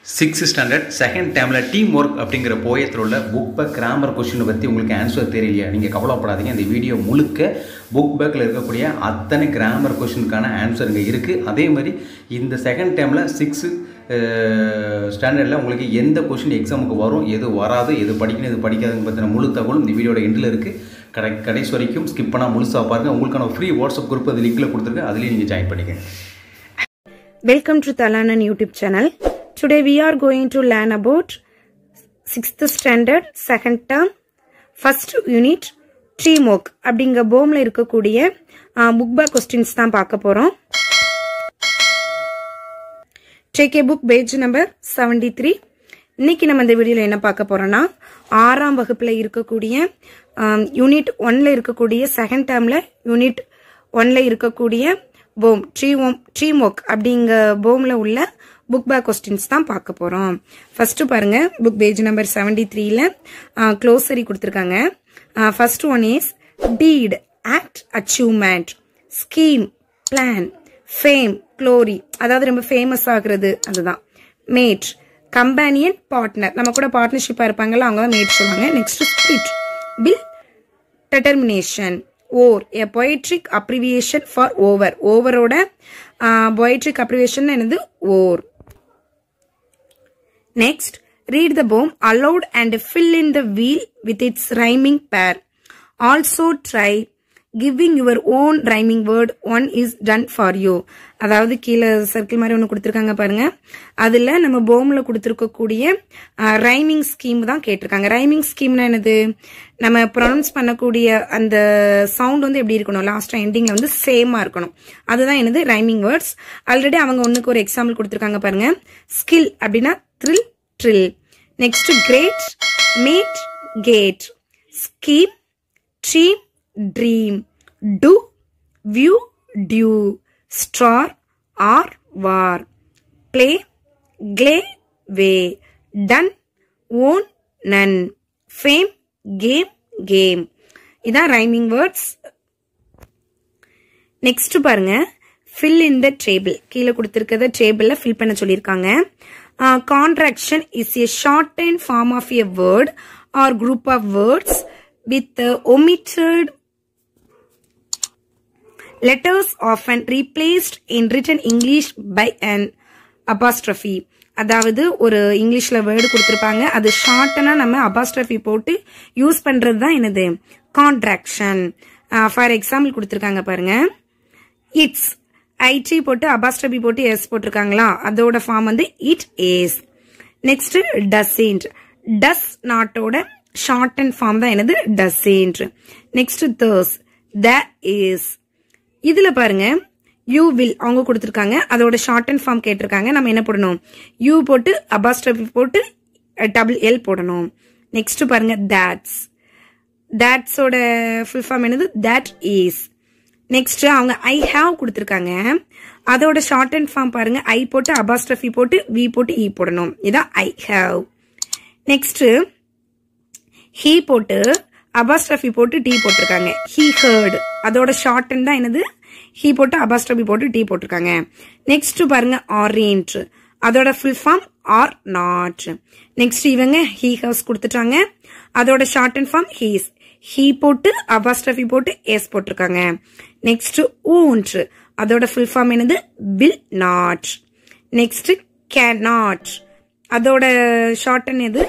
6th standard second டேர்மில் team work அப்படிங்கிற போயத்தில் உள்ள புக் பேக் கிராமர் கொஸ்டினை பற்றி உங்களுக்கு ஆன்சர் தெரியலையா? நீங்கள் கவலைப்படாதீங்க. இந்த வீடியோ முழுக்க புக் பேக்கில் இருக்கக்கூடிய அத்தனை கிராமர் கொஸ்டினுக்கான ஆன்சர் இங்கே இருக்குது. அதே மாதிரி இந்த செகண்ட் டேர்மில் 6th ஸ்டாண்டர்டில் உங்களுக்கு எந்த கொஸ்டின் எக்ஸாமுக்கு வரும், எது வராது, எது படிக்கணும், எது படிக்காதுன்னு பற்றின முழு தகவலும் இந்த வீடியோட எண்டில் இருக்குது. கடைசி வரைக்கும் ஸ்கிப் பண்ணால் முழுசாக பாருங்கள். உங்களுக்கான ஃப்ரீ வாட்ஸ்அப் குரூப் அது லிங்கில் கொடுத்துருக்கேன், அதுலேயும் நீங்கள் ஜாயின் பண்ணிக்கங்க. Welcome to Talanan YouTube channel. Today we are going to learn about 6th standard second term first unit teamwork அப்படிங்க போம்ல இருக்கக்கூடிய book back questions தான் பார்க்க போறோம். Take a book page number 73. இன்னைக்கு நம்ம இந்த வீடியோல என்ன பார்க்க போறோம்னா 6ஆம் வகுப்புல இருக்கக்கூடிய யூனிட் 1ல இருக்கக்கூடிய செகண்ட் டேர்ம்ல யூனிட் 1ல இருக்கக்கூடிய போம் டீம் ஒர்க் அப்படிங்க போம்ல உள்ள புக் பேக் கொஸ்டின்ஸ் தான் பார்க்க போறோம். ஃபர்ஸ்ட் பாருங்க, புக் பேஜ் நம்பர் 73ல க்ளோசரி கொடுத்திருக்காங்க. First one is deed, act, achievement, scheme, plan, fame, glory, அதாவது ரொம்ப ஃபேமஸ் ஆகுறது அதுதான். மேட், கம்பேனியன், பார்ட்னர், நம்ம கூட பார்ட்னர்ஷிப்பா இருப்பாங்கல்ல அவங்க தான் மேட் சொல்லுவாங்க. Next spirit, bill, determination, or a poetic abbreviation for over. overோட poetic abbreviation என்னது or. Next, read the poem aloud and fill in the wheel with its rhyming pair. Also try giving your own rhyming word. One is done for you. அதாவது கீழே circle மாதிரி ஒன்று கொடுத்துருக்காங்க பாருங்க. அதுல நம்ம போம்ல கொடுத்துருக்கக்கூடிய ரைமிங் ஸ்கீம் தான் கேட்டிருக்காங்க. ரைமிங் ஸ்கீம்னா என்னது? நம்ம ப்ரொனவுன்ஸ் பண்ணக்கூடிய அந்த சவுண்ட் வந்து எப்படி இருக்கணும், லாஸ்ட் எண்டிங்ல வந்து சேமா இருக்கணும். அதுதான் என்னது ரைமிங் வேர்ட்ஸ். ஆல்ரெடி அவங்க ஒன்னுக்கு ஒரு எக்ஸாம்பிள் கொடுத்துருக்காங்க பாருங்க. ஸ்கில் அப்படின்னா thrill, drill. Next great, mate, gate. Scheme, dream, dream. do, view, due. Star, or, war. Play, glay, way. Done, own, none. Fame, game, game. இதான் ரைமிங் வேர்ட்ஸ். நெக்ஸ்ட் பாருங்க, fill in the table. கீழே கொடுத்திருக்கிறத டேபிள்ல fill பண்ண சொல்லியிருக்காங்க. Contraction is a shortened form of a word or group of words with omitted letters often replaced in written English by an apostrophe. அதாவது ஒரு இங்கிலீஷ்ல word கொடுத்திருப்பாங்க, அது ஷார்ட்டனா நம்ம அபாஸ்ட்ரஃபி போட்டு யூஸ் பண்றது தான் என்னது கான்ட்ராக்ஷன். ஃபார் எக்ஸாம்பிள் கொடுத்திருக்காங்க பாருங்க. இட்ஸ், ஐடி போட்டு அபாஸ்ட்ரஃபி போட்டு எஸ் போட்டிருக்காங்களா, அதோட ஃபார்ம் வந்து இட் இஸ். நெக்ஸ்ட் டசன்ட், டஸ் நாட்டோட ஷார்ட் அண்ட் ஃபார்ம் தான் என்னது doesn't. Next there's, that is. இதுல பாருங்க, யூ வில் அவங்க கொடுத்திருக்காங்க, அதோட ஷார்ட் அண்ட் ஃபார்ம் கேட்டிருக்காங்க. நம்ம என்ன போடணும், யூ போட்டு அபாஸ்ட்ரஃபி போட்டு டபுள் எல் போடணும். நெக்ஸ்ட் பாருங்க, that's, thatஸோட ஃபுல் ஃபார்ம் என்னது that is. நெக்ஸ்ட் அவங்க ஐ ஹாவ் கொடுத்திருக்காங்க, அதோட ஷார்ட் அண்ட் ஃபார்ம் பாருங்க, ஐ போட்டு அபாஸ்ட்ரஃபி போட்டு வி போட்டு இ போடணும். இதான் ஐ ஹாவ். நெக்ஸ்ட் ஹீ போட்டு அபாஸ்ட்ரஃபி போட்டு டி போட்டிருக்காங்க. ஹீ ஹர்ட், அதோட ஷார்ட் தான் என்னது ஹீ போட்டு அபாஸ்ட்ரஃபி போட்டு டி போட்டிருக்காங்க. நெக்ஸ்ட் பாருங்க, ஆரேஞ்ச், அதோட full form are not. Next இவங்க ஹீ ஹவுஸ் கொடுத்துட்டாங்க, அதோட short and form he's, he போட்டு அபாஸ்ட்ரஃபி போட்டு எஸ் போட்டிருக்காங்க. நெக்ஸ்ட் ஓன்ட், அதோட ஃபுல் ஃபார்ம் என்னது will not. Next can not, அதோட ஷார்ட் என்னது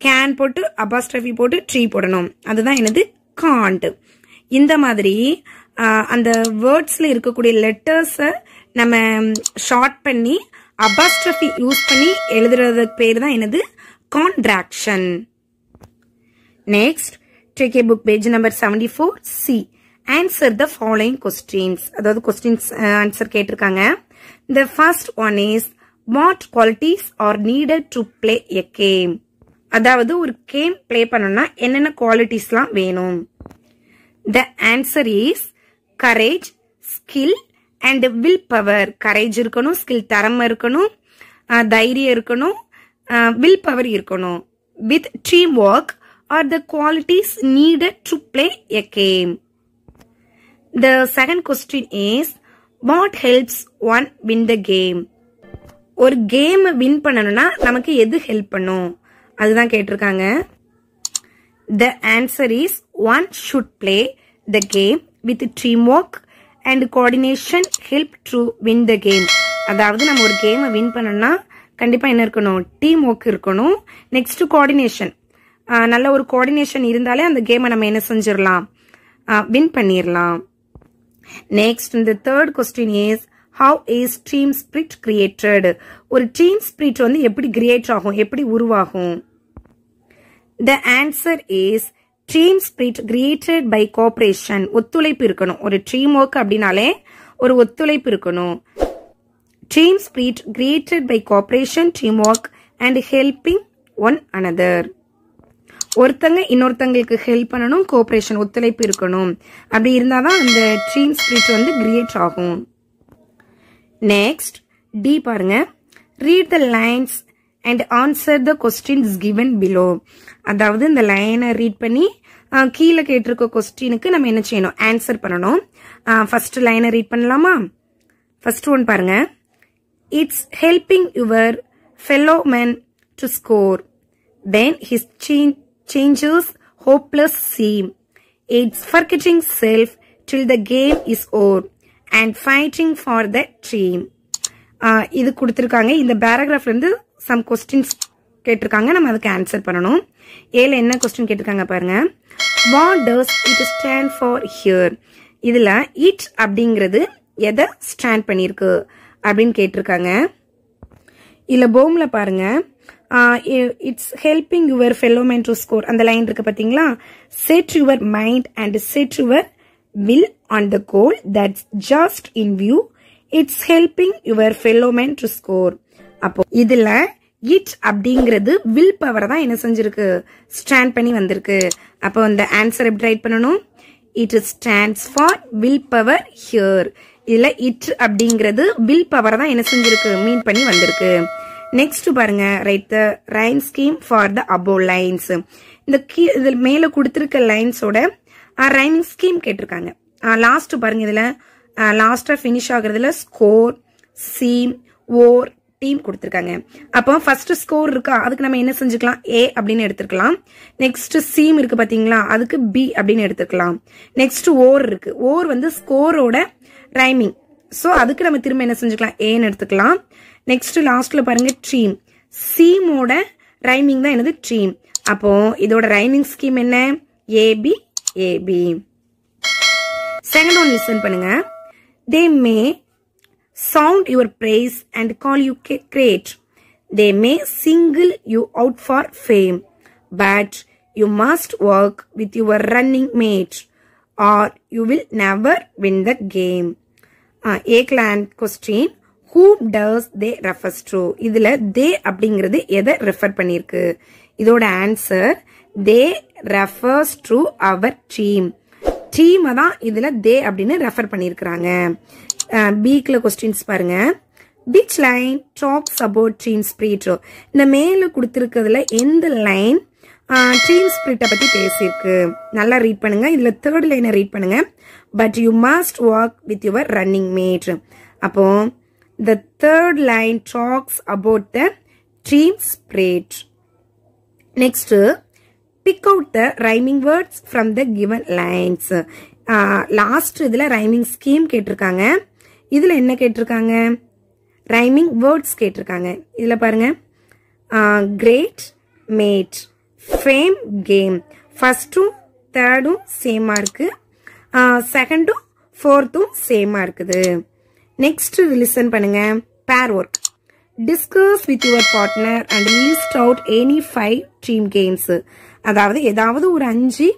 கேன் போட்டு அபாஸ்ட்ரஃபி போட்டு ட்ரீ போடணும், அதுதான் என்னது காண்ட். இந்த மாதிரி அந்த வேர்ட்ஸ்ல இருக்கக்கூடிய லெட்டர்ஸ நம்ம ஷார்ட் பண்ணி அபாஸ்ட்ரஃபி யூஸ் பண்ணி எழுதுறதுக்கு பேர் தான் என்னது contraction. Next, take a book page number 74. C, answer the following questions. அதாவது கொஸ்டின்ஸ் ஆன்சர் கேட்டிருக்காங்க. The first one is what qualities R needed to play a game. அதாவது ஒரு கேம் பிளே பண்ணணும்னா என்னென்ன குவாலிட்டிஸ்லாம் வேணும். The answer is courage, skill and will power. Courage இருக்கணும், skill திறமை இருக்கணும், தைரியம் இருக்கணும், வில் பவர் இருக்கணும். With team work or the qualities needed to play a game. The second question is what helps one win the game. ஒரு game win பண்ணணும்னா நமக்கு எது ஹெல்ப் பண்ணும் அதுதான் கேட்டிருக்காங்க. The answer is one should play the game with teamwork and coordination help to win the game. அதாவது நம்ம ஒரு கேமை வின் பண்ணணும்னா கண்டிப்பா என்ன இருக்கணும், டீம் ஒர்க் இருக்கணும். நெக்ஸ்ட் கோஆர்டினேஷன், நல்ல ஒரு கோஆர்டினேஷன் இருந்தாலே அந்த கேமை நம்ம என்ன செஞ்சிடலாம், வின் பண்ணிடலாம். நெக்ஸ்ட் இந்த third question is how is team spirit created? ஒரு team spirit வந்து எப்படி கிரியேட் ஆகும், எப்படி உருவாகும்? The answer is team spirit created by cooperation. ஒத்துழைப்பு இருக்கணும். ஒரு டீம் ஒர்க் அப்படினாலே ஒரு ஒத்துழைப்பு இருக்கணும். Team spirit created by cooperation, teamwork and helping one another. ஒருத்தங்க இன்னொருத்தங்களுக்கு ஹெல்ப் பண்ணணும், கோஆபரேஷன் ஒத்துழைப்பு இருக்கணும். அப்படி இருந்தாதான் அந்த டீம் ஸ்பிரிட் வந்து கிரியேட் ஆகும். நெக்ஸ்ட் டி பாருங்க, read the lines and answer the questions given below. அதாவது இந்த லைனை ரீட் பண்ணி கீழே கேட்டிருக்க கொஸ்டினுக்கு நம்ம என்ன செய்யணும், ஆன்சர் பண்ணணும். ஃபர்ஸ்ட் லைனை ரீட் பண்ணலாமா? ஃபர்ஸ்ட் ஒன் பாருங்க, it's helping your fellow man to score when his changes hopeless seem. It's forgetting self till the game is over and fighting for the team. இது கொடுத்திருக்காங்க. இந்த பேராகிராஃப்ல இருந்து some questions கேட்டிருக்காங்க, நம்ம அதுக்கு ஆன்சர் பண்ணணும். ஏல என்ன கொஸ்டின் கேட்டிருக்காங்க பாருங்க, what does it stand for here? இதுல it அப்படிங்கிறது எதை ஸ்டாண்ட் பண்ணிருக்கு அப்படின்னு கேட்டிருக்காங்க. இல்ல போம்ல பாருங்க, it's helping your fellow man to score அந்த லைன் இருக்கு பாத்தீங்களா, set your mind and set your will on the goal that's just in view, it's helping your fellow man to score. அப்போ இதுல இட் அப்படிங்கிறது வில் பவர் தான் என்ன செஞ்சிருக்கு, stand பண்ணி வந்திருக்கு. அப்போ இந்த ஆன்சர் எப்படி ரைட் பண்ணணும், it stands for will power here. இதுல இட் அப்படிங்கிறது வில் பவர் தான் என்ன செஞ்சிருக்கு, மீன் பண்ணி வந்திருக்கு. நெக்ஸ்ட் பாருங்க, right the rhyme scheme for the above lines. இந்த இதுல மேல கொடுத்திருக்க லைன்ஸோட ரைமிங் ஸ்கீம் கேட்டிருக்காங்க. லாஸ்ட் பாருங்க, இதுல லாஸ்டா பினிஷ் ஆகுறதுல ஸ்கோர், சீம், ஓர், டீம் கொடுத்திருக்காங்க. அப்போ ஃபர்ஸ்ட் ஸ்கோர் இருக்கா, அதுக்கு நம்ம என்ன செஞ்சுக்கலாம், ஏ அப்படின்னு எடுத்துக்கலாம். நெக்ஸ்ட் சீம் இருக்கு பாத்தீங்களா, அதுக்கு பி அப்படின்னு எடுத்துக்கலாம். நெக்ஸ்ட் ஓர் இருக்கு, ஓர் வந்து ஸ்கோரோட ரைமிங், சோ அதுக்கு நம்ம திரும்ப என்ன செஞ்சுக்கலாம், ஏன்னு எடுத்துக்கலாம். நெக்ஸ்ட் லாஸ்ட்ல பாருங்க டீம், சீமோட ரைமிங் தான் என்னது டீம். அப்போ இதோட ரைமிங் ஸ்கீம் என்ன, AB AB. Second one listen பண்ணுங்க, they may sound your praise and call you great, they may single you out for fame, but you must work with your running mate or you will never win the game. A client question, whom does they refers to? இதுல they அப்படிங்கிறது எதை refer பண்ணிருக்கு, இதோட answer they refers to our team. Team தான் இதுல they அப்படின்னு refer பண்ணிருக்காங்க. பீக்ல questions பாருங்க, which line talks about team spirit? இந்த மேல கொடுத்திருக்கிறதுல எந்த லைன் டீம் ஸ்பிரிட்டை பத்தி பேசியிருக்கு, நல்லா ரீட் பண்ணுங்க. இதுல தேர்ட் லைனை ரீட் பண்ணுங்க, but you must work with your running mate. அப்போ the third line talks about the team spirit. Next, pick out the rhyming words from the given lines. Last இதுல rhyming scheme கேட்டிருக்காங்க, இதுல என்ன கேட்டிருக்காங்க, rhyming words கேட்டிருக்காங்க. இதுல பாருங்க, great, mat, fame, game. ஃபர்ஸ்டும் தேர்டும் சேமா இருக்கு, செகண்டும் ஃபோர்த்தும் சேமா இருக்குது. நெக்ஸ்ட் லிசன் பண்ணுங்க, பேர் work, discuss with your partner and list out any 5 team games. அதாவது ஏதாவது ஒரு 5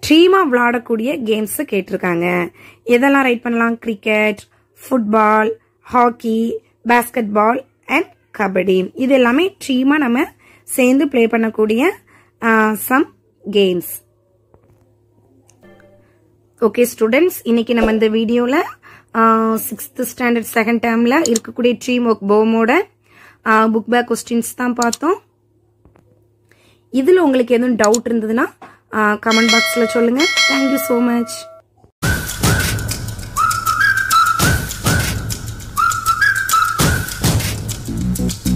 டீமா விளையாடக்கூடிய கேம்ஸ் கேட்டிருக்காங்க. எதெல்லாம் ரைட் பண்ணலாம், cricket, football, hockey, basketball and kabaddi. இது எல்லாமே டீமா நம்ம சேர்ந்து பிளே பண்ணக்கூடிய சம் கேம்ஸ். ஓகே ஸ்டூடெண்ட்ஸ், இன்னைக்கு நம்ம இந்த வீடியோல 6th ஸ்டாண்டர்ட் செகண்ட் டேர்ம்ல இருக்கக்கூடிய டீம் ஒர்க் போமோட புக் பேக் கொஸ்டின்ஸ் தான் பார்த்தோம். இதுல உங்களுக்கு எதுவும் டவுட் இருந்ததுன்னா கமெண்ட் பாக்ஸ்ல சொல்லுங்க. Thank you so much. பண்ணுங்கள்.